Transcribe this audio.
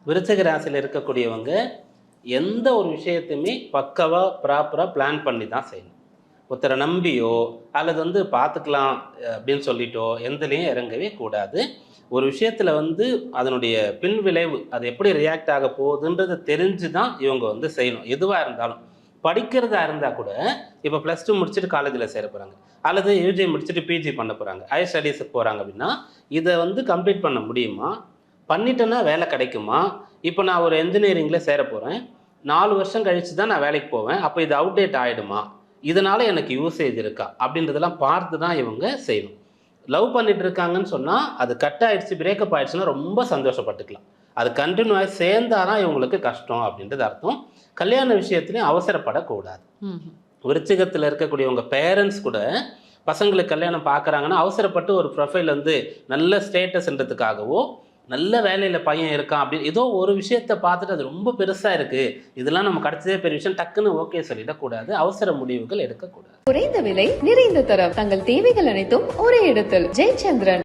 விருச்சிக ராசியில் இருக்கக்கூடியவங்க எந்த ஒரு விஷயத்தையுமே பக்கவாக ப்ராப்பராக பிளான் பண்ணி தான் செய்யணும். ஒருத்தரை நம்பியோ அல்லது பார்த்துக்கலாம் அப்படின்னு சொல்லிட்டோ எந்தலையும் இறங்கவே கூடாது. ஒரு விஷயத்தில் அதனுடைய பின் விளைவு அது எப்படி ரியாக்ட் ஆக போகுதுன்றதை தெரிஞ்சு தான் இவங்க செய்யணும். எதுவாக இருந்தாலும் படிக்கிறதா இருந்தால் கூட இப்போ +2 முடிச்சுட்டு காலேஜில் சேர போகிறாங்க, அல்லது யூஜி முடிச்சுட்டு பிஜி பண்ண போகிறாங்க, ஹையர் ஸ்டடீஸுக்கு போகிறாங்க அப்படின்னா இதை கம்ப்ளீட் பண்ண முடியுமா, பண்ணிட்டேன்னா வேலை கிடைக்குமா? இப்போ நான் ஒரு என்ஜினியரிங்கில் சேர போகிறேன், 4 வருஷம் கழித்து தான் நான் வேலைக்கு போவேன், அப்போ இது அவுடேட் ஆகிடுமா, இதனால் எனக்கு யூசேஜ் இருக்கா அப்படின்றதெல்லாம் பார்த்து தான் இவங்க செய்யணும். லவ் பண்ணிட்டு இருக்காங்கன்னு சொன்னால் அது கட் ஆகிடுச்சு, பிரேக்கப் ஆகிடுச்சுன்னா ரொம்ப சந்தோஷப்பட்டுக்கலாம். அது கண்டினியூ ஆகி சேர்ந்தாதான் இவங்களுக்கு கஷ்டம் அப்படின்றது அர்த்தம். கல்யாண விஷயத்துலையும் அவசரப்படக்கூடாது. விருச்சிகத்தில் இருக்கக்கூடியவங்க பேரண்ட்ஸ் கூட பசங்களுக்கு கல்யாணம் பார்க்குறாங்கன்னா அவசரப்பட்டு ஒரு ப்ரொஃபைல் நல்ல ஸ்டேட்டஸ்ன்றதுக்காகவோ நல்ல வேலையில் பையன் இருக்கான் அப்படின்னு ஏதோ ஒரு விஷயத்தை பார்த்துட்டு அது ரொம்ப பெருசாக இருக்குது, இதெல்லாம் நம்ம கிடைச்சதே பெரிய விஷயம், டக்குன்னு ஓகே சொல்லிடக்கூடாது. அவசர முடிவுகள் எடுக்கக்கூடாது. குறைந்த விலை, நிறைந்த தரம், தங்கள் தேவைகள் அனைத்தும் ஒரே இடத்தில். ஜெயச்சந்திரன்.